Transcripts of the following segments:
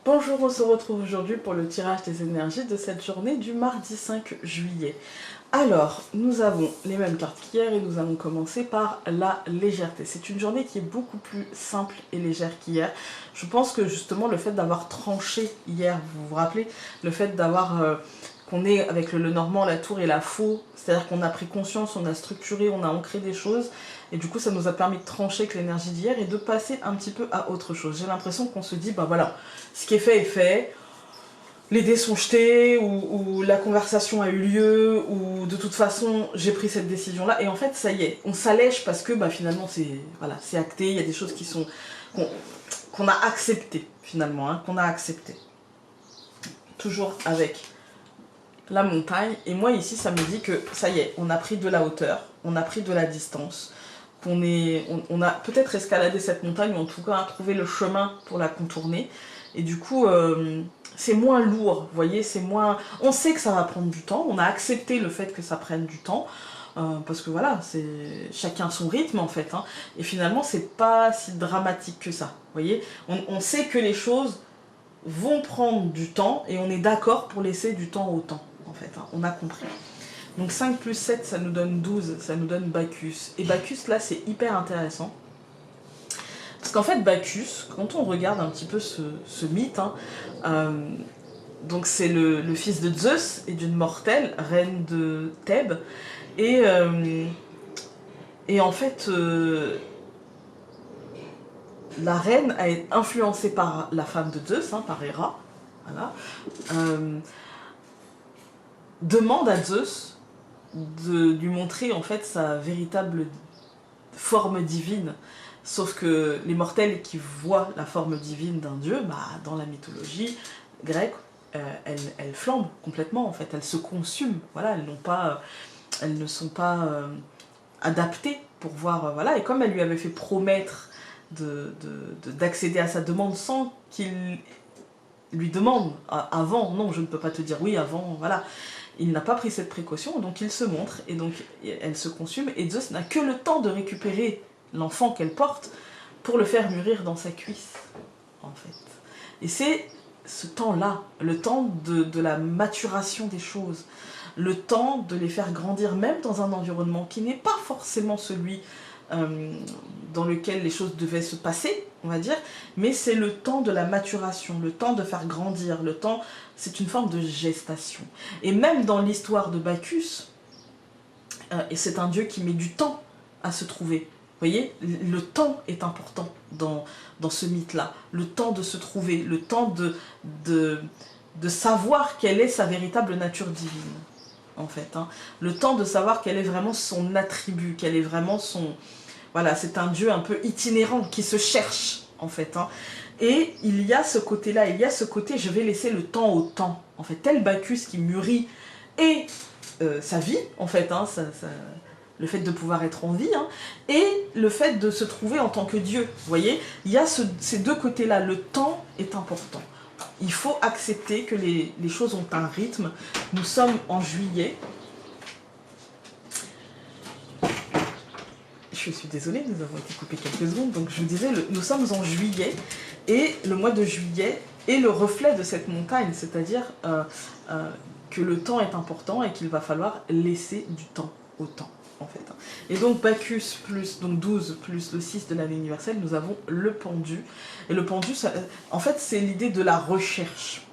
Bonjour, on se retrouve aujourd'hui pour le tirage des énergies de cette journée du mardi 5 juillet. Alors, nous avons les mêmes cartes qu'hier et nous allons commencer par la légèreté. C'est une journée qui est beaucoup plus simple et légère qu'hier. Je pense que justement le fait d'avoir tranché hier, vous vous rappelez, le fait d'avoir... qu'on est avec le Normand, la Tour et la Faux, c'est-à-dire qu'on a pris conscience, on a structuré, on a ancré des choses, et du coup ça nous a permis de trancher avec l'énergie d'hier et de passer un petit peu à autre chose. J'ai l'impression qu'on se dit, bah voilà, ce qui est fait, les dés sont jetés, ou la conversation a eu lieu, ou de toute façon j'ai pris cette décision-là, et en fait ça y est, on s'allège parce que bah, finalement c'est voilà, c'est acté, il y a des choses qui sont qu'on a acceptées finalement, hein, qu'on a acceptées. Toujours avec la montagne, et moi ici ça me dit que ça y est, on a pris de la hauteur, on a pris de la distance, on a peut-être escaladé cette montagne, ou en tout cas trouvé le chemin pour la contourner, et du coup c'est moins lourd, vous voyez, c'est moins... On sait que ça va prendre du temps, on a accepté le fait que ça prenne du temps, parce que voilà, c'est chacun son rythme en fait, hein, et finalement c'est pas si dramatique que ça, vous voyez, on sait que les choses vont prendre du temps, et on est d'accord pour laisser du temps au temps. En fait, hein, on a compris. Donc 5 plus 7, ça nous donne 12, ça nous donne Bacchus. Et Bacchus, là, c'est hyper intéressant. Parce qu'en fait, Bacchus, quand on regarde un petit peu ce mythe, hein, donc c'est le fils de Zeus et d'une mortelle, reine de Thèbes. Et en fait, la reine a été influencée par la femme de Zeus, hein, par Héra. Voilà. Demande à Zeus de lui montrer en fait sa véritable forme divine, sauf que les mortels qui voient la forme divine d'un dieu, bah, dans la mythologie grecque, elles flambent complètement en fait, elles se consument, voilà, elles ne sont pas adaptées pour voir, voilà, et comme elle lui avait fait promettre d'accéder à sa demande sans qu'il lui demande avant, non je ne peux pas te dire oui avant, voilà. Il n'a pas pris cette précaution, donc il se montre, et donc elle se consume, et Zeus n'a que le temps de récupérer l'enfant qu'elle porte pour le faire mûrir dans sa cuisse, en fait. Et c'est ce temps-là, le temps de la maturation des choses, le temps de les faire grandir, même dans un environnement qui n'est pas forcément celui dans lequel les choses devaient se passer, on va dire, mais c'est le temps de la maturation, le temps de faire grandir, le temps, c'est une forme de gestation. Et même dans l'histoire de Bacchus, et c'est un dieu qui met du temps à se trouver, vous voyez, le temps est important dans ce mythe-là, le temps de se trouver, le temps de savoir quelle est sa véritable nature divine, en fait, hein. Le temps de savoir quel est vraiment son attribut, quel est vraiment son... Voilà, c'est un dieu un peu itinérant qui se cherche, en fait, hein. Et il y a ce côté-là, il y a ce côté, je vais laisser le temps au temps, en fait, tel Bacchus qui mûrit et sa vie, en fait, hein, le fait de pouvoir être en vie, hein, et le fait de se trouver en tant que Dieu, vous voyez, il y a ces deux côtés-là, le temps est important. Il faut accepter que les choses ont un rythme. Nous sommes en juillet. Je suis désolée, nous avons été coupés quelques secondes. Donc je vous disais, nous sommes en juillet. Et le mois de juillet est le reflet de cette montagne. C'est-à-dire que le temps est important et qu'il va falloir laisser du temps au temps, en fait. Et donc Bacchus plus donc 12 plus le 6 de l'année universelle, nous avons le pendu. Et le pendu, ça, en fait, c'est l'idée de la recherche.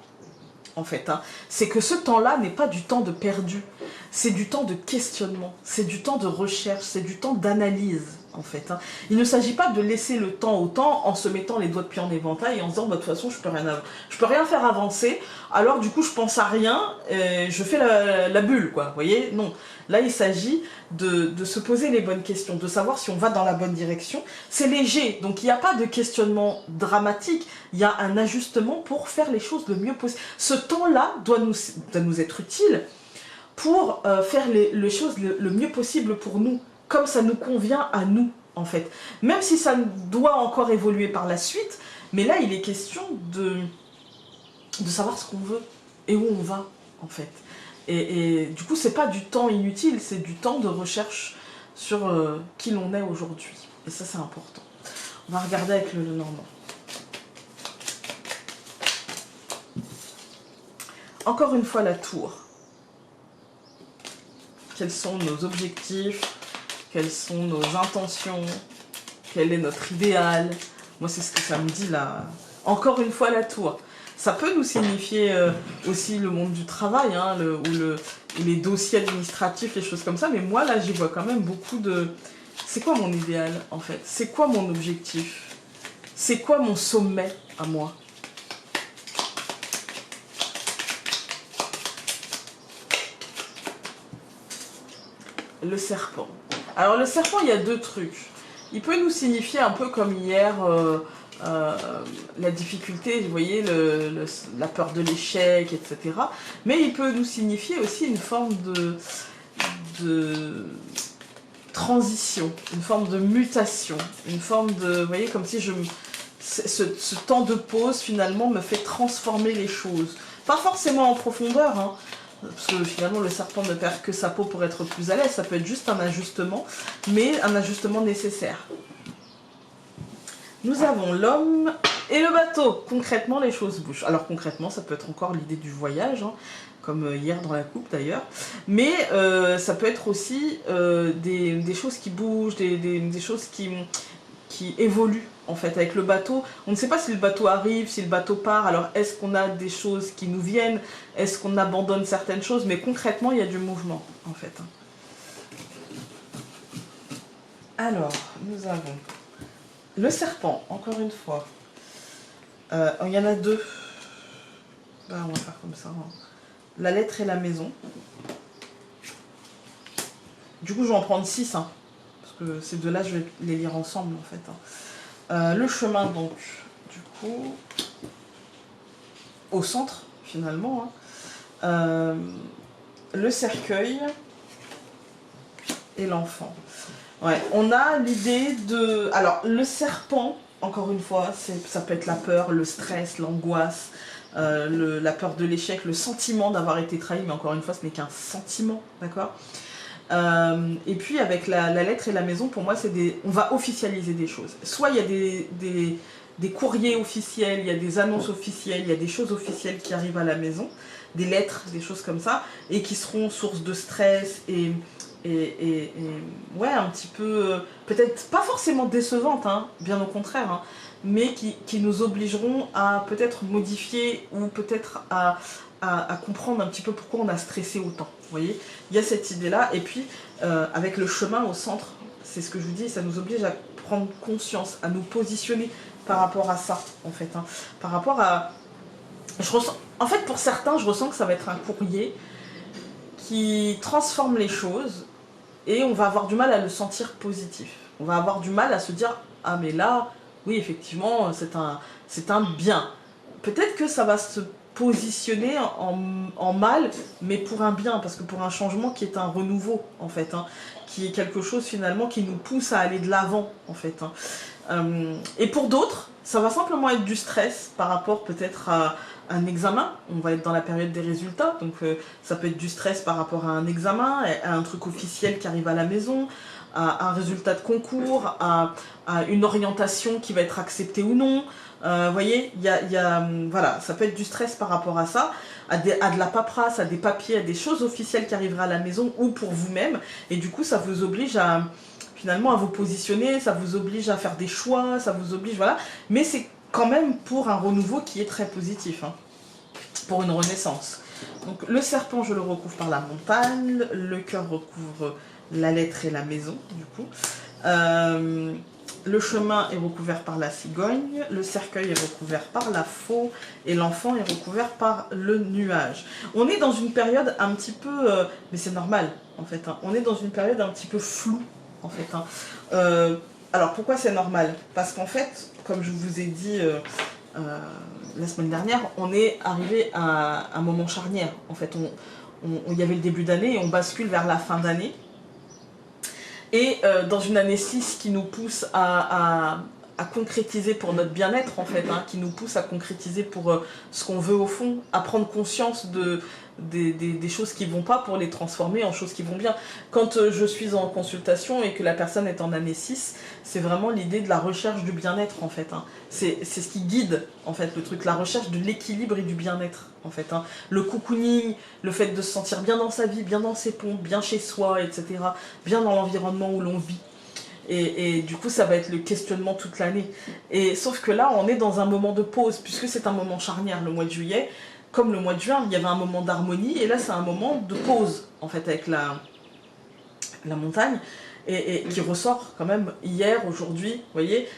En fait, hein. C'est que ce temps-là n'est pas du temps de perdu, c'est du temps de questionnement, c'est du temps de recherche, c'est du temps d'analyse, en fait, hein. Il ne s'agit pas de laisser le temps au temps en se mettant les doigts de pied en éventail et en se disant, bah, de toute façon, je peux rien faire avancer, alors du coup, je pense à rien, je fais la bulle, quoi, vous voyez. Non, là, il s'agit de se poser les bonnes questions, de savoir si on va dans la bonne direction. C'est léger, donc il n'y a pas de questionnement dramatique, il y a un ajustement pour faire les choses le mieux possible. Ce temps-là doit nous être utile pour faire les choses le mieux possible pour nous, comme ça nous convient à nous, en fait. Même si ça doit encore évoluer par la suite, mais là, il est question de savoir ce qu'on veut et où on va, en fait. Et du coup, c'est pas du temps inutile, c'est du temps de recherche sur qui l'on est aujourd'hui. Et ça, c'est important. On va regarder avec le Normand. Encore une fois, la tour. Quels sont nos objectifs? Quelles sont nos intentions? Quel est notre idéal? Moi, c'est ce que ça me dit là. Encore une fois, la tour. Ça peut nous signifier aussi le monde du travail, hein, ou les dossiers administratifs, les choses comme ça. Mais moi, là, j'y vois quand même beaucoup de... C'est quoi mon idéal, en fait? C'est quoi mon objectif? C'est quoi mon sommet à moi? Le serpent. Alors, le serpent, il y a deux trucs. Il peut nous signifier un peu comme hier... la difficulté, vous voyez, la peur de l'échec, etc. Mais il peut nous signifier aussi une forme de transition, une forme de mutation, une forme de, vous voyez, comme si ce temps de pause finalement me fait transformer les choses. Pas forcément en profondeur, hein, parce que finalement le serpent ne perd que sa peau pour être plus à l'aise, ça peut être juste un ajustement, mais un ajustement nécessaire. Nous avons l'homme et le bateau. Concrètement, les choses bougent. Alors concrètement, ça peut être encore l'idée du voyage, hein, comme hier dans la coupe d'ailleurs. Mais ça peut être aussi des choses qui bougent, des choses qui évoluent en fait avec le bateau. On ne sait pas si le bateau arrive, si le bateau part. Alors est-ce qu'on a des choses qui nous viennent? Est-ce qu'on abandonne certaines choses? Mais concrètement, il y a du mouvement en fait. Alors, nous avons... le serpent, encore une fois. Il y en a deux. Bah, on va faire comme ça. Hein. La lettre et la maison. Du coup, je vais en prendre 6. Hein, parce que ces deux-là, je vais les lire ensemble, en fait. Hein. Le chemin, donc, du coup, au centre, finalement. Hein. Le cercueil et l'enfant. Ouais, on a l'idée de... Alors, le serpent, encore une fois, ça peut être la peur, le stress, l'angoisse, la peur de l'échec, le sentiment d'avoir été trahi, mais encore une fois, ce n'est qu'un sentiment, d'accord? Et puis, avec la lettre et la maison, pour moi, on va officialiser des choses. Soit il y a des courriers officiels, il y a des annonces officielles, il y a des choses officielles qui arrivent à la maison, des lettres, des choses comme ça, et qui seront source de stress et ouais, un petit peu, peut-être pas forcément décevantes, hein, bien au contraire, hein, mais qui nous obligeront à peut-être modifier ou peut-être à comprendre un petit peu pourquoi on a stressé autant. Vous voyez, il y a cette idée-là, et puis avec le chemin au centre, c'est ce que je vous dis, ça nous oblige à prendre conscience, à nous positionner par rapport à ça, en fait, hein, par rapport à... En fait, pour certains, je ressens que ça va être un courrier qui transforme les choses, et on va avoir du mal à le sentir positif. On va avoir du mal à se dire « Ah mais là, oui effectivement, c'est un bien ». Peut-être que ça va se positionner en mal, mais pour un bien, parce que pour un changement qui est un renouveau en fait, hein, qui est quelque chose finalement qui nous pousse à aller de l'avant en fait. Hein. Et pour d'autres, ça va simplement être du stress par rapport peut-être à un examen, on va être dans la période des résultats, donc ça peut être du stress par rapport à un examen, à un truc officiel qui arrive à la maison, à un résultat de concours, à une orientation qui va être acceptée ou non. Vous voyez, voilà, ça peut être du stress par rapport à ça, à de la paperasse, à des papiers, à des choses officielles qui arriveraient à la maison ou pour vous-même, et du coup ça vous oblige à finalement à vous positionner, ça vous oblige à faire des choix, ça vous oblige, voilà, mais c'est quand même pour un renouveau qui est très positif, hein, pour une renaissance. Donc le serpent, je le recouvre par la montagne, le cœur recouvre la lettre et la maison, du coup. Le chemin est recouvert par la cigogne, le cercueil est recouvert par la faux, et l'enfant est recouvert par le nuage. On est dans une période un petit peu... mais c'est normal, en fait. Hein, on est dans une période un petit peu floue, en fait. Hein. Alors pourquoi c'est normal? Parce qu'en fait, comme je vous ai dit la semaine dernière, on est arrivé à un moment charnière. En fait, il y avait le début d'année et on bascule vers la fin d'année. Et dans une année 6 qui nous pousse à à concrétiser pour notre bien-être en fait, hein, qui nous pousse à concrétiser pour ce qu'on veut au fond, à prendre conscience des choses qui vont pas pour les transformer en choses qui vont bien. Quand je suis en consultation et que la personne est en année 6, c'est vraiment l'idée de la recherche du bien-être en fait, hein. C'est ce qui guide en fait le truc, la recherche de l'équilibre et du bien-être en fait, hein. Le cocooning, le fait de se sentir bien dans sa vie, bien dans ses pompes, bien chez soi, etc. Bien dans l'environnement où l'on vit. Et du coup, ça va être le questionnement toute l'année. Et sauf que là, on est dans un moment de pause, puisque c'est un moment charnière, le mois de juillet. Comme le mois de juin, il y avait un moment d'harmonie, et là, c'est un moment de pause, en fait, avec la montagne, et qui ressort quand même hier, aujourd'hui, vous voyez.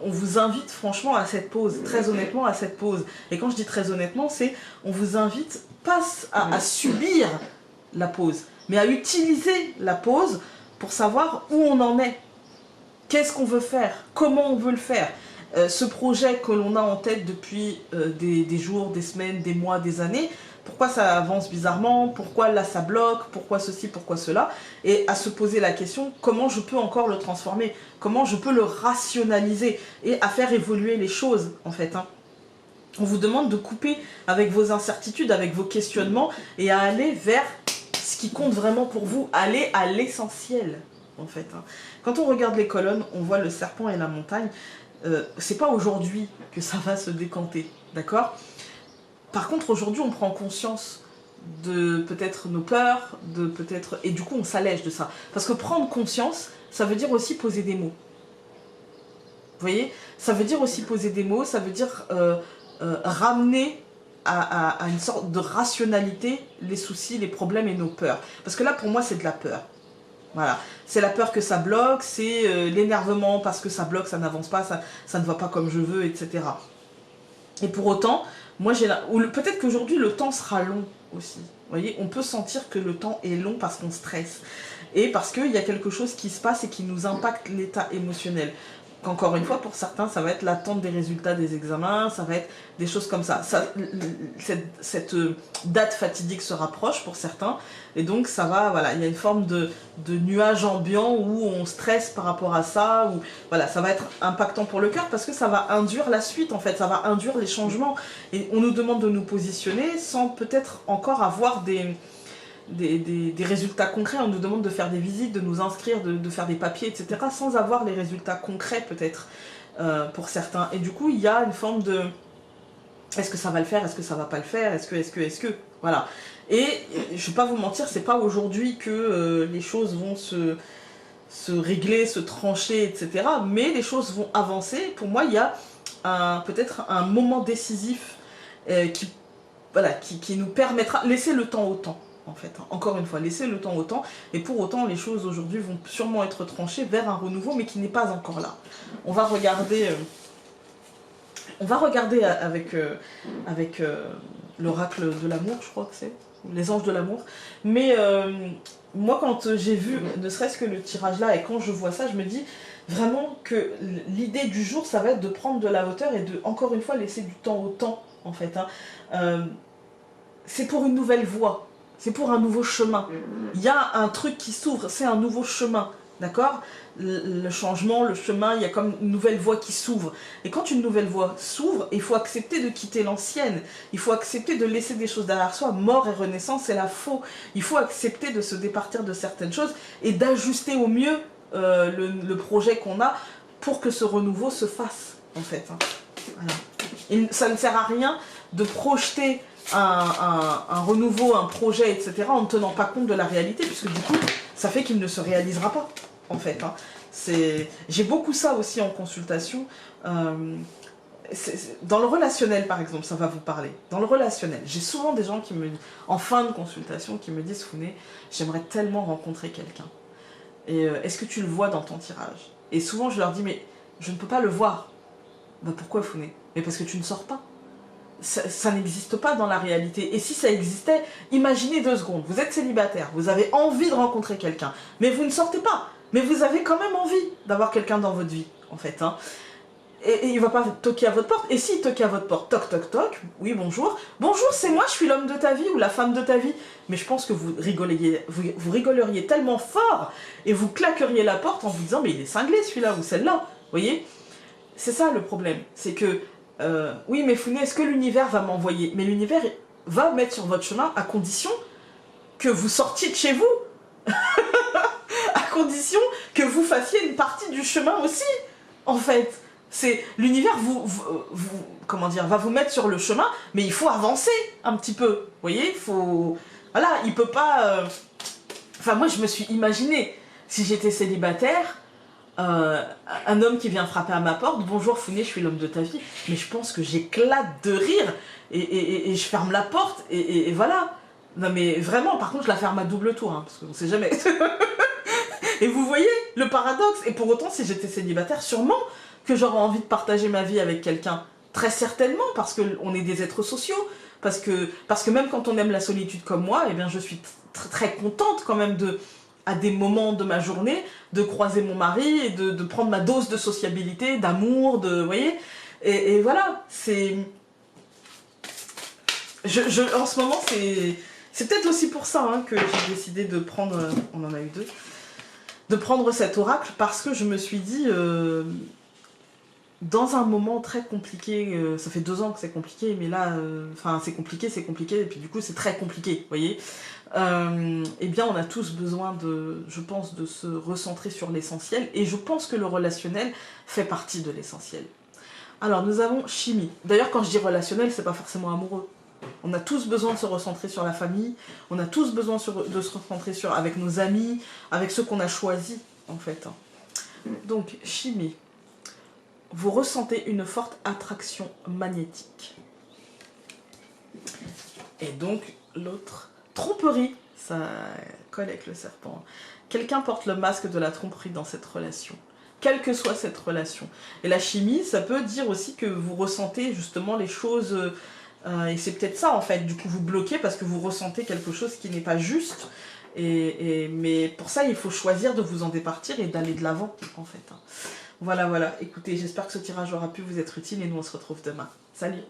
On vous invite franchement à cette pause, très honnêtement à cette pause. Et quand je dis très honnêtement, c'est on vous invite pas à subir la pause, mais à utiliser la pause pour savoir où on en est. Qu'est-ce qu'on veut faire? Comment on veut le faire? Ce projet que l'on a en tête depuis des jours, des semaines, des mois, des années, pourquoi ça avance bizarrement? Pourquoi là ça bloque? Pourquoi ceci? Pourquoi cela? Et à se poser la question, comment je peux encore le transformer? Comment je peux le rationaliser? Et à faire évoluer les choses, en fait, hein. On vous demande de couper avec vos incertitudes, avec vos questionnements, et à aller vers ce qui compte vraiment pour vous, aller à l'essentiel. En fait, hein. Quand on regarde les colonnes, on voit le serpent et la montagne. C'est pas aujourd'hui que ça va se décanter, d'accord? Par contre, aujourd'hui, on prend conscience de peut-être nos peurs, de peut-être et du coup, on s'allège de ça. Parce que prendre conscience, ça veut dire aussi poser des mots. Vous voyez? Ça veut dire aussi poser des mots, ça veut dire ramener à une sorte de rationalité les soucis, les problèmes et nos peurs. Parce que là, pour moi, c'est de la peur. Voilà, c'est la peur que ça bloque, c'est l'énervement parce que ça bloque, ça n'avance pas, ça ne va pas comme je veux, etc. Et pour autant, moi j'ai peut-être qu'aujourd'hui le temps sera long aussi. Vous voyez, on peut sentir que le temps est long parce qu'on stresse et parce qu'il y a quelque chose qui se passe et qui nous impacte l'état émotionnel. Encore une fois, pour certains, ça va être l'attente des résultats des examens, ça va être des choses comme ça. Cette date fatidique se rapproche pour certains, et donc ça va, voilà, il y a une forme de nuage ambiant où on stresse par rapport à ça, où voilà, ça va être impactant pour le cœur parce que ça va induire la suite en fait, ça va induire les changements. Et on nous demande de nous positionner sans peut-être encore avoir des résultats concrets. On nous demande de faire des visites, de nous inscrire, de faire des papiers, etc. sans avoir les résultats concrets peut-être pour certains. Et du coup, il y a une forme de est-ce que ça va le faire, est-ce que ça va pas le faire, est-ce que, voilà. Et je vais pas vous mentir, c'est pas aujourd'hui que les choses vont se régler, se trancher, etc. Mais les choses vont avancer. Pour moi, il y a peut-être un moment décisif qui nous permettra, laisser le temps au temps. En fait, hein. Encore une fois, laisser le temps au temps, et pour autant les choses aujourd'hui vont sûrement être tranchées vers un renouveau, mais qui n'est pas encore là. On va regarder avec l'oracle de l'amour, je crois que c'est, les anges de l'amour, mais moi quand j'ai vu, ne serait-ce que le tirage là, et quand je vois ça, je me dis vraiment que l'idée du jour, ça va être de prendre de la hauteur et de, encore une fois, laisser du temps au temps, en fait, hein. C'est pour une nouvelle voie. C'est pour un nouveau chemin. Il y a un truc qui s'ouvre, c'est un nouveau chemin, d'accord? Le changement, le chemin, il y a comme une nouvelle voie qui s'ouvre. Et quand une nouvelle voie s'ouvre, il faut accepter de quitter l'ancienne. Il faut accepter de laisser des choses derrière soi. Mort et renaissance, c'est la faux. Il faut accepter de se départir de certaines choses et d'ajuster au mieux le projet qu'on a pour que ce renouveau se fasse, en fait, hein. Voilà. Et ça ne sert à rien de projeter un renouveau, un projet, etc. en ne tenant pas compte de la réalité, puisque du coup, ça fait qu'il ne se réalisera pas, en fait, hein. J'ai beaucoup ça aussi en consultation. Dans le relationnel, par exemple, ça va vous parler. Dans le relationnel, j'ai souvent des gens en fin de consultation qui me disent « Founé, j'aimerais tellement rencontrer quelqu'un. Et est-ce que tu le vois dans ton tirage ?» Et souvent, je leur dis « Mais je ne peux pas le voir. » Bah pourquoi, Founé? Mais parce que tu ne sors pas. Ça n'existe pas dans la réalité. Et si ça existait, imaginez 2 secondes. Vous êtes célibataire, vous avez envie de rencontrer quelqu'un, mais vous ne sortez pas. Mais vous avez quand même envie d'avoir quelqu'un dans votre vie, en fait, hein. Et il ne va pas toquer à votre porte. Et s'il toque à votre porte, toc, toc, toc, oui, bonjour. Bonjour, c'est moi, je suis l'homme de ta vie ou la femme de ta vie. Mais je pense que vous rigoleriez tellement fort et vous claqueriez la porte en vous disant, mais il est cinglé celui-là ou celle-là, vous voyez. c'est ça le problème. C'est que, oui, mais Founé, est-ce que l'univers va m'envoyer? Mais l'univers va mettre sur votre chemin à condition que vous sortiez de chez vous. À condition que vous fassiez une partie du chemin aussi, en fait. C'est l'univers comment dire, va vous mettre sur le chemin, mais il faut avancer un petit peu. Vous voyez, il faut... Voilà, il peut pas... Enfin, moi, je me suis imaginé, si j'étais célibataire, un homme qui vient frapper à ma porte, bonjour Founé, je suis l'homme de ta vie, mais je pense que j'éclate de rire et je ferme la porte et voilà. Non mais vraiment, par contre je la ferme à double tour, hein, parce qu'on sait jamais. Et vous voyez le paradoxe, et pour autant si j'étais célibataire, sûrement que j'aurais envie de partager ma vie avec quelqu'un, très certainement, parce qu'on est des êtres sociaux, parce que même quand on aime la solitude comme moi, eh bien je suis très contente quand même à des moments de ma journée, de croiser mon mari et de prendre ma dose de sociabilité, d'amour, vous voyez, et voilà, c'est... En ce moment, c'est peut-être aussi pour ça hein, que j'ai décidé de prendre, on en a eu deux, de prendre cet oracle, parce que je me suis dit, dans un moment très compliqué, ça fait 2 ans que c'est compliqué, mais là, enfin c'est compliqué, et puis du coup c'est très compliqué, vous voyez. Eh bien on a tous besoin je pense, de se recentrer sur l'essentiel, et je pense que le relationnel fait partie de l'essentiel. Alors nous avons chimie. D'ailleurs quand je dis relationnel, c'est pas forcément amoureux. On a tous besoin de se recentrer sur la famille, on a tous besoin de se recentrer avec nos amis, avec ceux qu'on a choisis en fait. Donc chimie. Vous ressentez une forte attraction magnétique. Et donc l'autre, tromperie, ça colle avec le serpent. Quelqu'un porte le masque de la tromperie dans cette relation, quelle que soit cette relation. Et la chimie, ça peut dire aussi que vous ressentez justement les choses, et c'est peut-être ça en fait, du coup vous bloquez parce que vous ressentez quelque chose qui n'est pas juste, mais pour ça il faut choisir de vous en départir et d'aller de l'avant en fait. Voilà, écoutez, j'espère que ce tirage aura pu vous être utile et nous on se retrouve demain. Salut!